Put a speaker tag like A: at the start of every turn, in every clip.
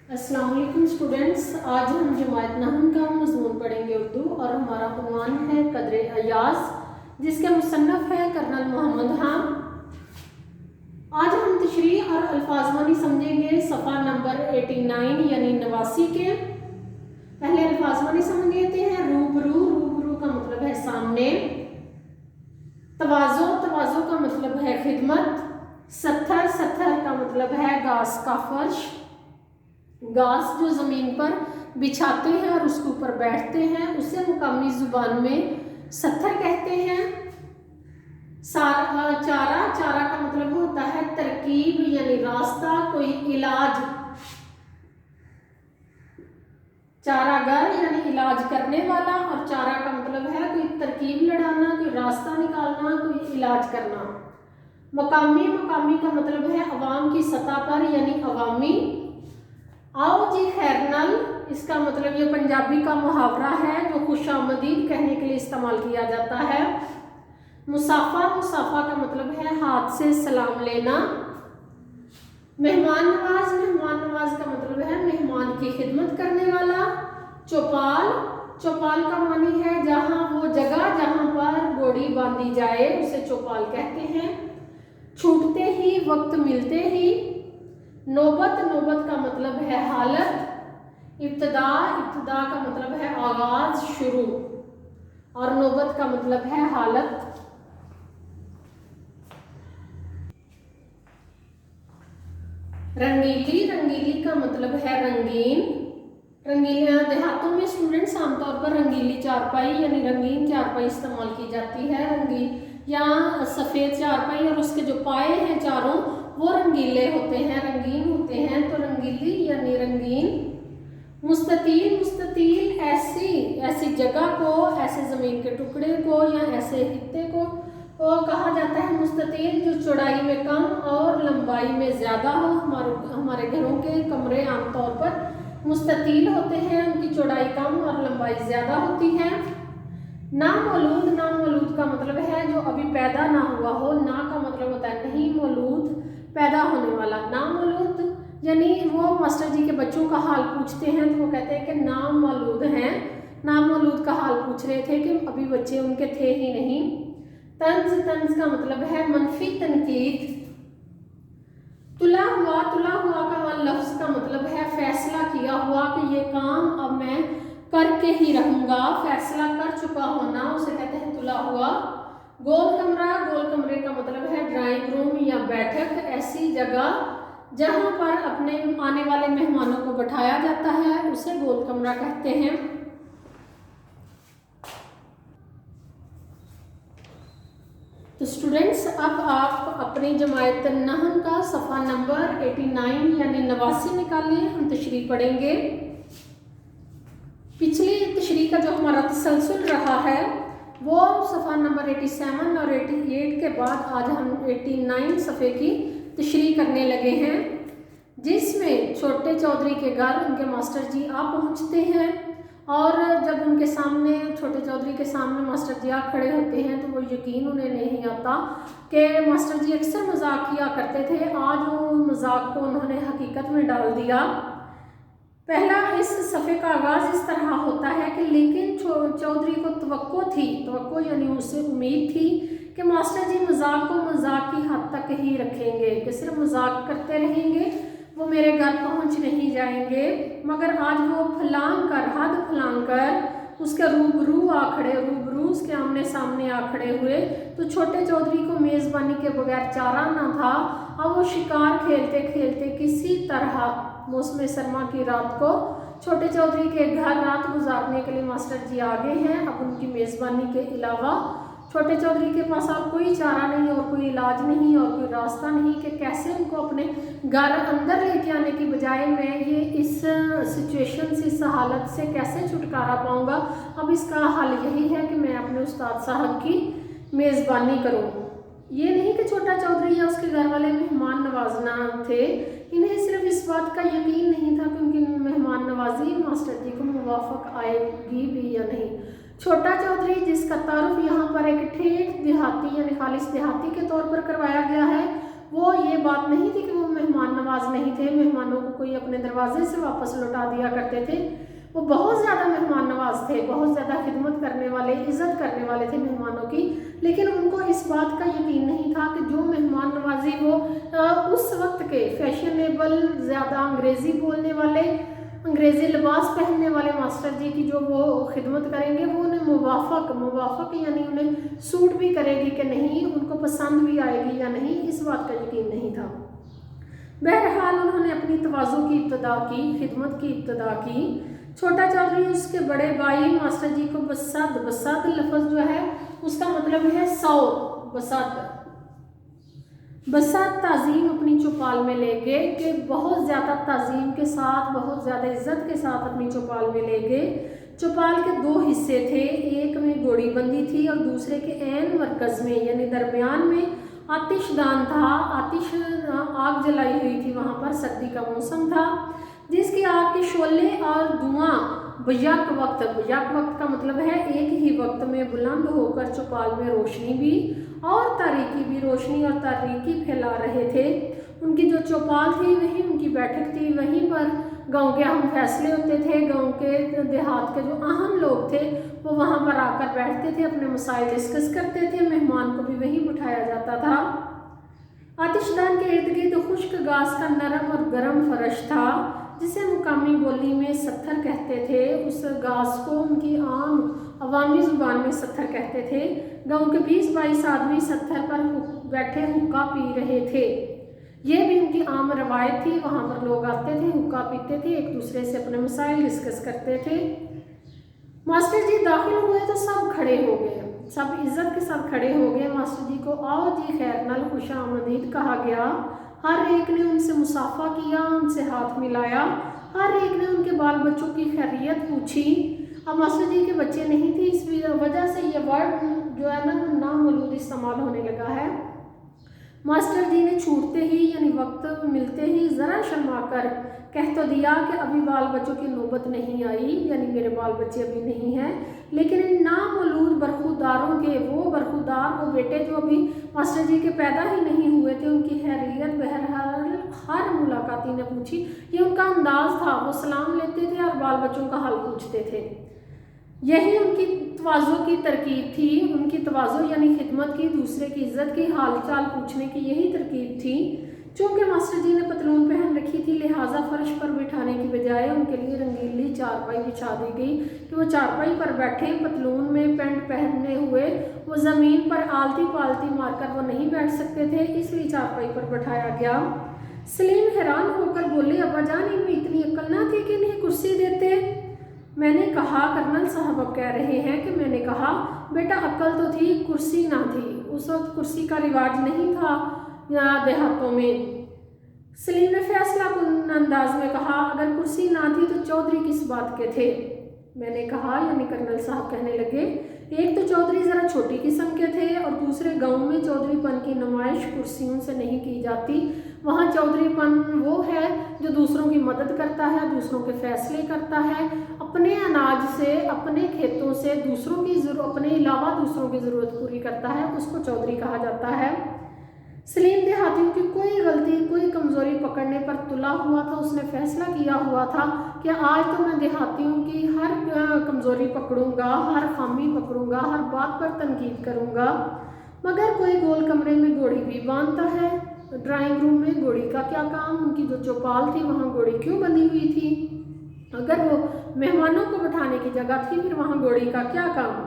A: अस्सलाम वालेकुम स्टूडेंट्स, आज हम जमात नहम का मज़मून पढ़ेंगे उर्दू और हमारा उन्वान है कदरे अयाज, जिसके मुसन्नफ़ है कर्नल मोहम्मद खान। आज हम तशरीह और अल्फाजवानी समझेंगे सफ़ा नंबर 89 यानी 89 के। पहले अल्फाजवानी समझ लेते हैं। रूबरू, रूबरू का मतलब है सामने। तवाज़ो, तवाज़ो का मतलब है खिदमत। सत्थर, सत्थर का मतलब है घास का फर्श, घास जो ज़मीन पर बिछाते हैं और उसके ऊपर बैठते हैं उसे मुकामी ज़ुबान में सत्थर कहते हैं। चारा, चारा का मतलब होता है तरकीब यानी रास्ता, कोई इलाज। चारागर यानी इलाज करने वाला, और चारा का मतलब है कोई तरकीब लड़ाना, कोई रास्ता निकालना, कोई इलाज करना। मकामी, मकामी का मतलब है अवाम की सतह पर यानी अवामी। आओ जी खैरनल, इसका मतलब ये पंजाबी का मुहावरा है जो खुशामदीद कहने के लिए इस्तेमाल किया जाता है। मुसाफा, मुसाफा का मतलब है हाथ से सलाम लेना। मेहमान नवाज, मेहमान नवाज का मतलब है मेहमान की खिदमत करने वाला। चौपाल, चौपाल का मानी है जहाँ वो जगह जहाँ पर घोड़ी बांधी जाए उसे चौपाल कहते हैं। छूटते ही, वक्त मिलते ही। नौबत, नौबत का मतलब है हालत। इब्तदा, इब्तदा का मतलब है आगाज, शुरू, और नौबत का मतलब है हालत। रंगीली, रंगीली का मतलब है रंगीन। रंगीली देहातों में स्टूडेंट्स आमतौर पर रंगीली चारपाई यानी रंगीन चारपाई इस्तेमाल की जाती है। रंगीन या सफ़ेद चारपाई और उसके जो पाए हैं चारों वो रंगीले होते हैं, रंगीन होते हैं, तो रंगीली यानी रंगीन। मुस्ततील, मुस्ततील ऐसी ऐसी जगह को, ऐसे ज़मीन के टुकड़े को या ऐसे हिस्से को कहा जाता है मुस्ततील जो चौड़ाई में कम और लंबाई में ज़्यादा हो। हमारे घरों के कमरे आमतौर पर मुस्ततील होते हैं, उनकी चौड़ाई कम और लंबाई ज़्यादा होती है। नामौलूद, नामौलूद का मतलब है जो अभी पैदा ना हुआ हो। ना का मतलब होता है नहीं, मौलूद पैदा होने वाला। नामौलूद यानी वो मास्टर जी के बच्चों का हाल पूछते हैं तो वो कहते हैं कि नाम मौलूद हैं, नाम मौलूद का हाल पूछ रहे थे कि अभी बच्चे उनके थे ही नहीं। तंज, तंज का मतलब है मनफी तनकीद। तुला हुआ, तुला हुआ का लफ्ज़ का मतलब है फैसला किया हुआ कि ये काम अब मैं करके ही रहूँगा, फैसला कर चुका होना, उसे कहते हैं तुला हुआ। गोल कमरा, गोल कमरे का मतलब है ड्राइंग रूम या बैठक, ऐसी जगह जहाँ पर अपने आने वाले मेहमानों को बैठाया जाता है उसे गोल कमरा कहते हैं। तो स्टूडेंट्स अब आप अपनी जमात नहम का सफ़ा नंबर 89 यानी 89 निकालिए। हम तशरीह पढ़ेंगे। पिछली तशरीह का जो हमारा तसलसल रहा है वो सफ़ा नंबर 87 और 88 के बाद आज हम 89 सफ़े की तशरीह करने लगे हैं, जिसमें छोटे चौधरी के घर उनके मास्टर जी आ पहुंचते हैं। और जब उनके सामने, छोटे चौधरी के सामने मास्टर जी आ खड़े होते हैं तो वो यकीन उन्हें नहीं आता कि मास्टर जी अक्सर मजाक किया करते थे, आज वो मजाक को उन्होंने हकीकत में डाल दिया। पहला इस सफ़े का आगाज़ इस तरह होता है कि लेकिन चौधरी को तवक्को थी, तवक्को यानी उससे उम्मीद थी कि मास्टर जी मजाक को मजाक की हद तक ही रखेंगे, कि सिर्फ मजाक करते रहेंगे, वो मेरे घर पहुंच नहीं जाएंगे। मगर आज वो फलांग कर, हद फलांग कर उसके रूबरू आ खड़े, रूबरू उसके आमने सामने आ खड़े हुए। तो छोटे चौधरी को मेज़बानी के बगैर चारा ना था। अब वो शिकार खेलते खेलते किसी तरह मौसम सरमा की रात को छोटे चौधरी के घर रात गुजारने के लिए मास्टर जी आ गए हैं। अब उनकी मेज़बानी के अलावा छोटे चौधरी के पास अब कोई चारा नहीं और कोई इलाज नहीं और कोई रास्ता नहीं कि कैसे उनको अपने घर अंदर लेके आने की बजाय मैं ये इस सिचुएशन से, इस हालत से कैसे छुटकारा पाऊँगा। अब इसका हल यही है कि मैं अपने उस्ताद साहब की मेज़बानी करूँ। ये नहीं कि छोटा चौधरी या उसके घर वाले मेहमान नवाजना थे, इन्हें सिर्फ इस बात का यकीन नहीं था कि उनकी मेहमान नवाजी मास्टर जी को मुवाफक आएगी भी या नहीं। छोटा चौधरी जिसका तारुफ यहाँ पर एक ठेठ देहाती यानी खालिस देहाती के तौर पर करवाया गया है, वो ये बात नहीं थी कि वो मेहमान नवाज नहीं थे, मेहमानों को कोई अपने दरवाजे से वापस लौटा दिया करते थे। वो बहुत ज़्यादा मेहमान नवाज थे, बहुत ज़्यादा खिदमत करने वाले, इज़्ज़त करने वाले थे मेहमानों की। लेकिन उनको इस बात का यकीन नहीं था कि जो मेहमान नवाजी वो उस वक्त के फैशनेबल, ज़्यादा अंग्रेज़ी बोलने वाले, अंग्रेज़ी लिबास पहनने वाले मास्टर जी की जो वो खिदमत करेंगे, वो उन्हें मुवाफ़क यानी उन्हें सूट भी करेगी कि नहीं, उनको पसंद भी आएगी या नहीं, इस बात का यकीन नहीं था। बहरहाल उन्होंने अपनी तवाज़ु की इब्तदा की, खिदमत की इब्तदा की। छोटा चौधरी उसके बड़े भाई मास्टर जी को बसात लफ्ज़ जो है उसका मतलब है 100, बसात ताज़ीम अपनी चौपाल में ले गए कि बहुत ज़्यादा ताज़ीम के साथ, बहुत ज़्यादा इज़्ज़त के साथ अपनी चौपाल में ले गए। चौपाल के 2 हिस्से थे, एक में घोड़ी बंदी थी और दूसरे के ऐन मरकज़ में यानी दरमियान में आतिशदान था। आग जलाई हुई थी वहाँ पर, सर्दी का मौसम था, जिसकी आग के शोले और धुआं बयाक वक्त का मतलब है एक ही वक्त में बुलंद होकर चौपाल में रोशनी भी और तारीकी भी, रोशनी और तारीकी फैला रहे थे। उनकी जो चौपाल थी वहीं उनकी बैठक थी, वहीं पर गांव के अहम फैसले होते थे। गांव के देहात के जो अहम लोग थे वो वहां पर आकर बैठते थे, अपने मसाइल डिस्कस करते थे। मेहमान को भी वहीं बिठाया जाता था। आतिशदान के इर्द गिर्द खुश्क घास का नरम और गर्म फर्श था, जिसे मुकामी बोली में सत्थर कहते थे। उस घास को उनकी आम अवामी ज़ुबान में सत्थर कहते थे। गांव के 20-22 आदमी सत्थर पर बैठे हुक्का पी रहे थे। ये भी उनकी आम रवायत थी। वहाँ पर लोग आते थे, हुक्का पीते थे, एक दूसरे से अपने मसाइल डिस्कस करते थे। मास्टर जी दाखिल हुए तो सब खड़े हो गए, सब इज्जत के साथ खड़े हो गए। मास्टर जी को आओ जी खैर नल खुश आमदीद कहा गया। हर एक ने उनसे मुसाफा किया, उनसे हाथ मिलाया। हर एक ने उनके बाल बच्चों की खैरियत पूछी। अब मास्टर जी के बच्चे नहीं थे, इस वजह से ये वर्ड जो है ना नामौलूद इस्तेमाल होने लगा है। मास्टर जी ने छूटते ही यानी वक्त मिलते ही ज़रा शर्मा कर कह तो दिया कि अभी बाल बच्चों की नौबत नहीं आई, यानी मेरे बाल बच्चे अभी नहीं हैं। लेकिन इन नामौलूद बरखुदारों के वो बेटे जो अभी मास्टर जी के पैदा ही नहीं हुए थे, उनकी खैरियत बहरहाल हर मुलाकाती ने पूछी। ये उनका अंदाज था, वो सलाम लेते थे और बाल बच्चों का हाल पूछते थे। यही उनकी तवाज़ो की तरकीब थी। उनकी तवाज़ो यानी खिदमत की, दूसरे की इज़्ज़त की, हाल चाल पूछने की यही तरकीब थी। चूँकि मास्टर जी ने पतलून पहन रखी थी, लिहाजा फर्श पर बिठाने की बजाय उनके लिए रंगीली चारपाई बिछा दी गई कि वो चारपाई पर बैठे। पतलून में पैंट पहने हुए वो ज़मीन पर आलती पालती मारकर वो नहीं बैठ सकते थे, इसलिए चारपाई पर बैठाया गया। सलीम हैरान होकर बोले, अब्बा जान इनमें इतनी अक्ल ना थी कि इन्हें कुर्सी देते। मैंने कहा, कर्नल साहब अब कह रहे हैं कि मैंने कहा बेटा अक्ल तो थी, कुर्सी ना थी। उस वक्त कुर्सी का रिवाज नहीं था यहाँ देहातों में। सलीम ने फैसला कुन अंदाज में कहा, अगर कुर्सी ना थी तो चौधरी किस बात के थे। मैंने कहा यानी कर्नल साहब कहने लगे, एक तो चौधरी ज़रा छोटी किस्म के थे और दूसरे गांव में चौधरीपन की नुमाइश कुर्सियों से नहीं की जाती। वहाँ चौधरीपन वो है जो दूसरों की मदद करता है, दूसरों के फैसले करता है, अपने अनाज से, अपने खेतों से दूसरों की अपने अलावा दूसरों की ज़रूरत पूरी करता है, उसको चौधरी कहा जाता है। सलीम देहातियों की कोई गलती, कोई कमज़ोरी पकड़ने पर तुला हुआ था। उसने फैसला किया हुआ था कि आज तो मैं देहातियों की हर कमज़ोरी पकड़ूंगा, हर खामी पकड़ूंगा, हर बात पर तनकीद करूंगा। मगर कोई गोल कमरे में घोड़ी भी बांधता है, ड्राइंग रूम में घोड़ी का क्या काम? उनकी जो चौपाल थी वहाँ घोड़ी क्यों बंधी हुई थी? अगर वो मेहमानों को बैठाने की जगह थी फिर वहाँ घोड़ी का क्या काम?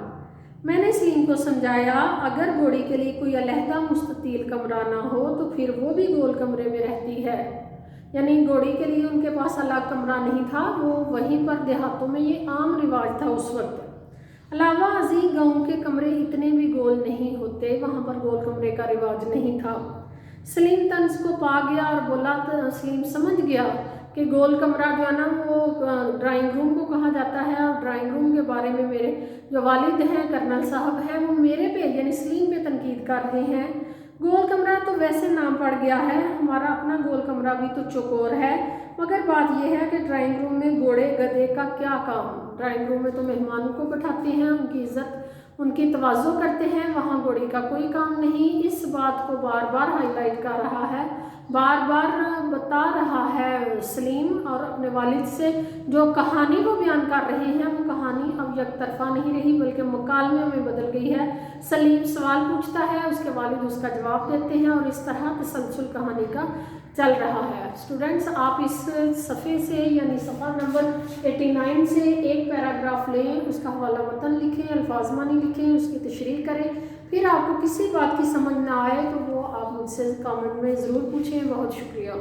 A: मैंने सलीम को समझाया, अगर घोड़ी के लिए कोई अलहदा मुस्ततील कमरा ना हो तो फिर वो भी गोल कमरे में रहती है। यानी घोड़ी के लिए उनके पास अलग कमरा नहीं था, वो वहीं पर देहातों में ये आम रिवाज था उस वक्त। अलावा अजीज गाँव के कमरे इतने भी गोल नहीं होते, वहाँ पर गोल कमरे का रिवाज नहीं था। सलीम तंज को पा गया और बोला, तो सलीम समझ गया कि गोल कमरा जो है ना वो ड्राइंग रूम को कहा जाता है। और ड्राइंग रूम के बारे में मेरे जो वालिद हैं कर्नल साहब हैं वो मेरे पे यानी सलीम पे तनकीद कर रहे हैं। गोल कमरा तो वैसे नाम पड़ गया है, हमारा अपना गोल कमरा भी तो चौकोर है। मगर बात यह है कि ड्राइंग रूम में घोड़े गधे का क्या काम? ड्राइंग रूम में तो मेहमानों को बैठाते हैं, उनकी इज्जत उनकी तवाज़ो करते हैं, वहाँ घोड़ी का कोई काम नहीं। इस बात को बार बार हाईलाइट कर रहा है بار بار بتا رہا ہے سلیم اور اپنے والد سے جو کہانی وہ بیان کر رہے ہیں وہ کہانی اب یک طرفہ نہیں رہی بلکہ مکالمے میں بدل گئی ہے۔ سلیم سوال پوچھتا ہے، اس کے والد اس کا جواب دیتے ہیں اور اس طرح تسلسل کہانی کا چل رہا ہے۔ اسٹوڈنٹس آپ اس صفحے سے یعنی صفحہ نمبر 89 سے ایک پیراگراف لیں، اس کا حوالہ متن لکھیں، الفاظ معنی لکھیں، اس کی تشریح کریں۔ پھر آپ کو کسی بات کی سمجھ نہ آئے تو وہ آپ مجھ سے کامنٹ میں ضرور پوچھیں۔ بہت شکریہ۔